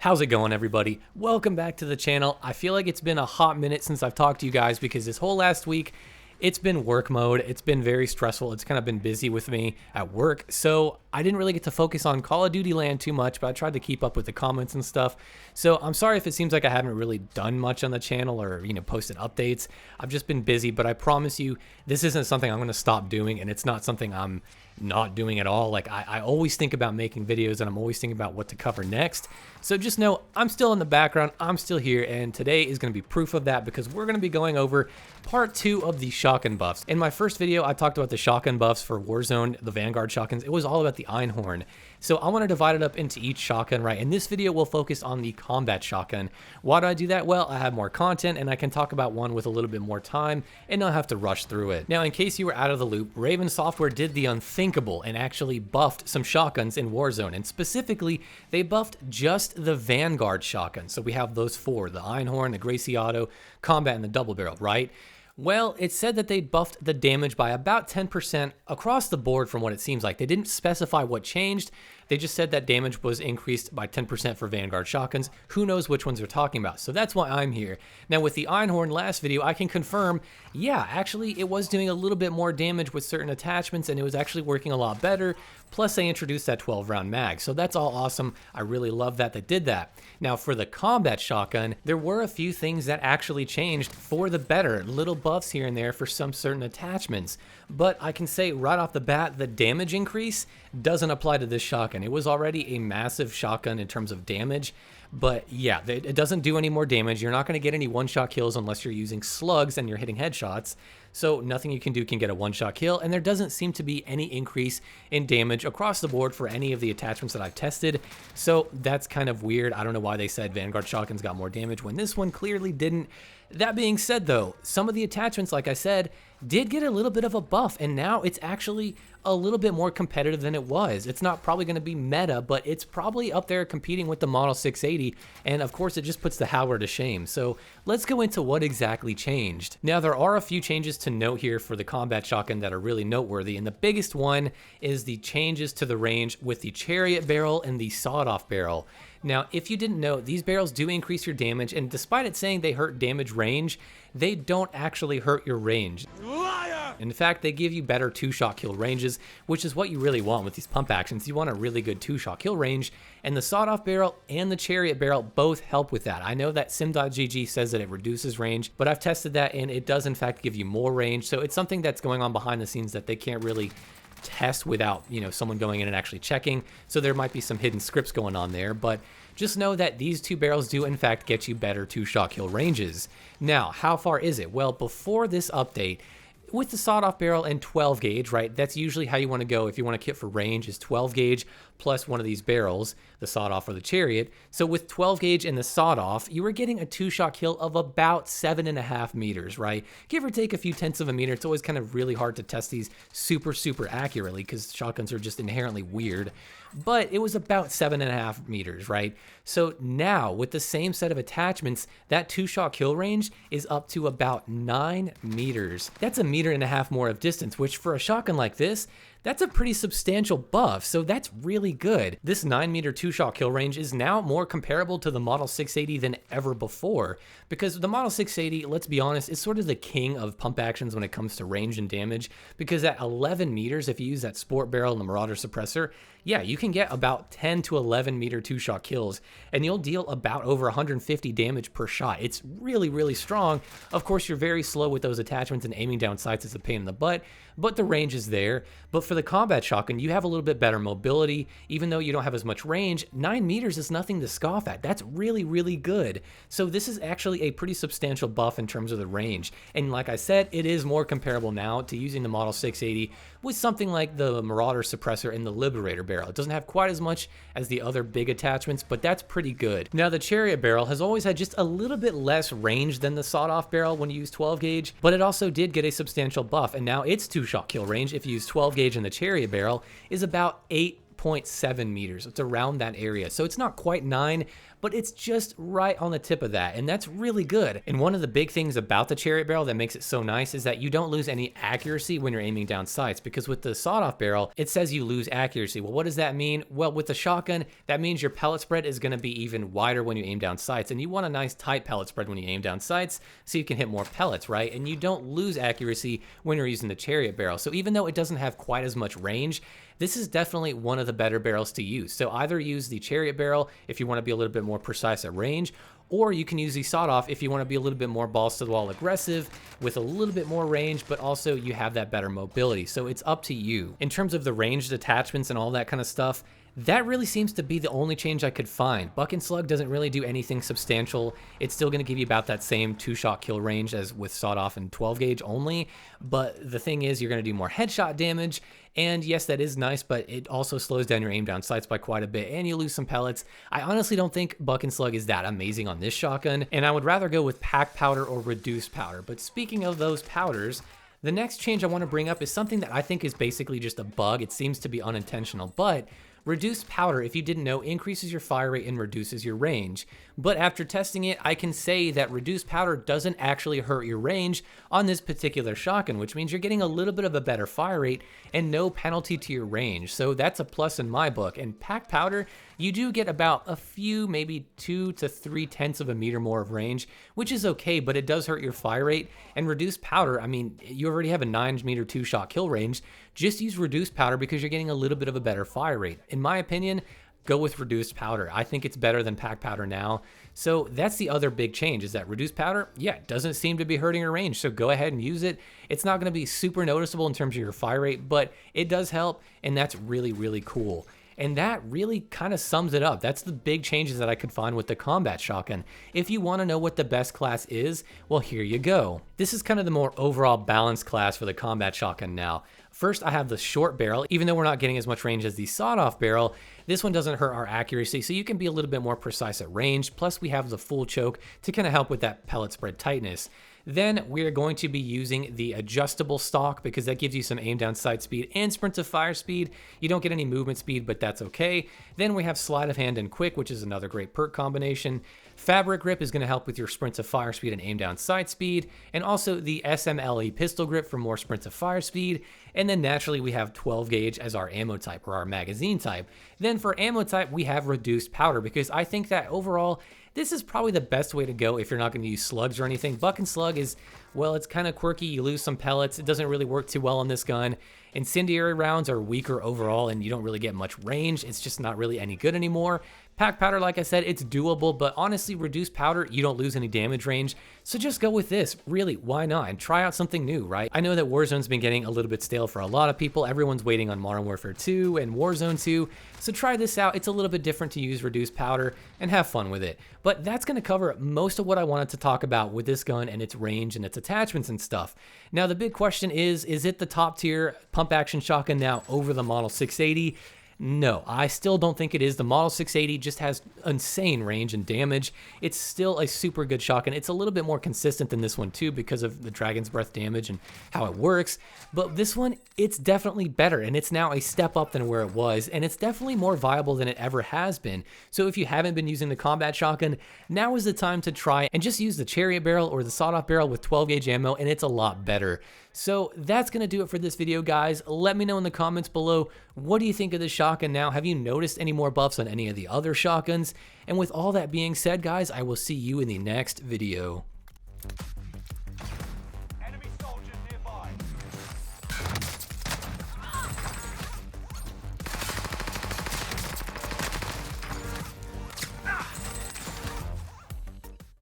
How's it going, everybody? Welcome back to the channel. I feel like it's been a hot minute since I've talked to you guys because this whole last week, it's been work mode. It's been very stressful. It's kind of been busy with me at work. So I didn't really get to focus on Call of Duty land too much, but I tried to keep up with the comments and stuff. So I'm sorry if it seems like I haven't really done much on the channel or, posted updates. I've just been busy, but I promise you, this isn't something I'm going to stop doing, and it's not something I'm not doing at all. Like I always think about making videos, and I'm always thinking about what to cover next. So just know I'm still in the background, I'm still here, and today is going to be proof of that because we're going to be going over part 2 of the shotgun buffs. In my first video, I talked about the shotgun buffs for Warzone, the Vanguard shotguns. It was all about the Einhorn. So I want to divide it up into each shotgun, right? In this video, we'll focus on the combat shotgun. Why do I do that? Well, I have more content and I can talk about one with a little bit more time and not have to rush through it. Now, in case you were out of the loop, Raven Software did the unthinkable and actually buffed some shotguns in Warzone. And specifically, they buffed just the Vanguard shotgun. So we have those 4, the Einhorn, the Gracie Auto, Combat, and the Double Barrel, right? Well, it said that they buffed the damage by about 10% across the board from what it seems like. They didn't specify what changed. They just said that damage was increased by 10% for Vanguard shotguns. Who knows which ones they're talking about? So that's why I'm here. Now with the Einhorn last video, I can confirm, yeah, actually it was doing a little bit more damage with certain attachments and it was actually working a lot better. Plus they introduced that 12-round mag. So that's all awesome. I really love that they did that. Now for the combat shotgun, there were a few things that actually changed for the better. Little buffs here and there for some certain attachments. But I can say right off the bat, the damage increase doesn't apply to this shotgun. It was already a massive shotgun in terms of damage, but yeah, it doesn't do any more damage. You're not going to get any one-shot kills unless you're using slugs and you're hitting headshots. So nothing you can do can get a one-shot kill, and there doesn't seem to be any increase in damage across the board for any of the attachments that I've tested. So that's kind of weird. I don't know why they said Vanguard shotguns got more damage when this one clearly didn't. That being said, though, some of the attachments, like I said, did get a little bit of a buff, and now it's actually a little bit more competitive than it was. It's not probably going to be meta, but it's probably up there competing with the Model 680, and of course it just puts the Howler to shame. So let's go into what exactly changed. Now there are a few changes to note here for the combat shotgun that are really noteworthy, and the biggest one is the changes to the range with the Chariot Barrel and the Sawed-Off Barrel. Now, if you didn't know, these barrels do increase your damage, and despite it saying they hurt damage range, they don't actually hurt your range. Liar! In fact, they give you better 2-shot kill ranges, which is what you really want with these pump actions. You want a really good 2-shot kill range, and the Sawed-Off Barrel and the Chariot Barrel both help with that. I know that sim.gg says that it reduces range, but I've tested that, and it does in fact give you more range, so it's something that's going on behind the scenes that they can't really test without someone going in and actually checking. So there might be some hidden scripts going on there, but just know that these 2 barrels do in fact get you better 2-shot kill ranges. Now, how far is it? Well, before this update, with the Sawed-Off Barrel and 12 gauge, right? That's usually how you want to go if you want to kit for range, is 12 gauge plus one of these barrels, the Sawed-Off or the Chariot. So with 12 gauge and the Sawed-Off, you were getting a 2-shot kill of about 7.5 meters, right? Give or take a few tenths of a meter. It's always kind of really hard to test these super accurately because shotguns are just inherently weird. But it was about 7.5 meters, right? So now with the same set of attachments, that 2-shot kill range is up to about 9 meters. That's 1.5 meters more of distance, which for a shotgun like this, that's a pretty substantial buff, so that's really good. This 9-meter 2-shot kill range is now more comparable to the Model 680 than ever before, because the Model 680, let's be honest, is sort of the king of pump actions when it comes to range and damage, because at 11 meters, if you use that Sport Barrel and the Marauder Suppressor, yeah, you can get about 10 to 11 meter 2-shot kills, and you'll deal about over 150 damage per shot. It's really strong. Of course, you're very slow with those attachments, and aiming down sights is a pain in the butt, but the range is there. But for the combat shotgun, you have a little bit better mobility. Even though you don't have as much range, 9 meters is nothing to scoff at. That's really good. So this is actually a pretty substantial buff in terms of the range. And like I said, it is more comparable now to using the Model 680 with something like the Marauder Suppressor and the Liberator Barrel. It doesn't have quite as much as the other big attachments, but that's pretty good. Now the Chariot Barrel has always had just a little bit less range than the Sawed-Off Barrel when you use 12 gauge, but it also did get a substantial buff, and now its 2-shot kill range, if you use 12 gauge in the Chariot Barrel, is about 8.7 meters. It's around that area. So it's not quite 9, but it's just right on the tip of that, and that's really good. And one of the big things about the Chariot Barrel that makes it so nice is that you don't lose any accuracy when you're aiming down sights, because with the sawed-off barrel, it says you lose accuracy. Well, what does that mean? Well, with the shotgun, that means your pellet spread is going to be even wider when you aim down sights, and you want a nice tight pellet spread when you aim down sights so you can hit more pellets, right? And you don't lose accuracy when you're using the Chariot Barrel. So even though it doesn't have quite as much range, this is definitely one of the better barrels to use. So either use the Chariot Barrel if you want to be a little bit more precise at range, or you can use the sawed-off if you want to be a little bit more balls to the wall aggressive with a little bit more range, but also you have that better mobility. So it's up to you. In terms of the ranged attachments and all that kind of stuff, that really seems to be the only change I could find. Buck and Slug doesn't really do anything substantial. It's still going to give you about that same 2-shot kill range as with sawed-off and 12 gauge only, but the thing is you're going to do more headshot damage, and yes, that is nice, but it also slows down your aim down sights by quite a bit, and you lose some pellets. I honestly don't think Buck and Slug is that amazing on this shotgun, and I would rather go with pack powder or reduced powder. But speaking of those powders, the next change I want to bring up is something that I think is basically just a bug. It seems to be unintentional, but reduced powder, if you didn't know, increases your fire rate and reduces your range. But after testing it, I can say that reduced powder doesn't actually hurt your range on this particular shotgun, which means you're getting a little bit of a better fire rate and no penalty to your range. So that's a plus in my book. And pack powder, you do get about a few, maybe 2 to 3/10 of a meter more of range, which is okay, but it does hurt your fire rate. And reduced powder, I mean, you already have a 9-meter 2-shot kill range. Just use reduced powder because you're getting a little bit of a better fire rate. In my opinion, go with reduced powder. I think it's better than pack powder now. So that's the other big change, is that reduced powder, yeah, it doesn't seem to be hurting your range. So go ahead and use it. It's not going to be super noticeable in terms of your fire rate, but it does help, and that's really, really cool. And that really kind of sums it up. That's the big changes that I could find with the combat shotgun. If you want to know what the best class is, well, here you go. This is kind of the more overall balanced class for the combat shotgun now. First, I have the short barrel. Even though we're not getting as much range as the sawed-off barrel, this one doesn't hurt our accuracy, so you can be a little bit more precise at range. Plus, we have the full choke to kind of help with that pellet spread tightness. Then we're going to be using the adjustable stock because that gives you some aim down sight speed and sprint to fire speed. You don't get any movement speed, but that's okay. Then we have sleight of hand and quick, which is another great perk combination. Fabric grip is going to help with your sprint to fire speed and aim down sight speed, and also the SMLE pistol grip for more sprint to fire speed. And then naturally we have 12 gauge as our ammo type or our magazine type. Then for ammo type, we have reduced powder because I think that overall this is probably the best way to go if you're not going to use slugs or anything. Buck and Slug is, well, it's kind of quirky. You lose some pellets. It doesn't really work too well on this gun. Incendiary rounds are weaker overall, and you don't really get much range. It's just not really any good anymore. Pack powder, like I said, it's doable, but honestly, reduced powder, you don't lose any damage range. So just go with this. Really, why not? And try out something new, right? I know that Warzone's been getting a little bit stale for a lot of people. Everyone's waiting on Modern Warfare 2 and Warzone 2. So try this out. It's a little bit different to use reduced powder and have fun with it. But that's going to cover most of what I wanted to talk about with this gun and its range and its attachments and stuff. Now, the big question is it the top tier pump action shotgun now over the Model 680? No, I still don't think it is. The Model 680 just has insane range and damage. It's still a super good shotgun. It's a little bit more consistent than this one too because of the Dragon's Breath damage and how it works. But this one, it's definitely better, and it's now a step up than where it was, and it's definitely more viable than it ever has been. So if you haven't been using the combat shotgun, now is the time to try and just use the Chariot Barrel or the sawed-off barrel with 12 gauge ammo, and it's a lot better. So that's going to do it for this video, guys. Let me know in the comments below, what do you think of this shotgun now? Have you noticed any more buffs on any of the other shotguns? And with all that being said, guys, I will see you in the next video.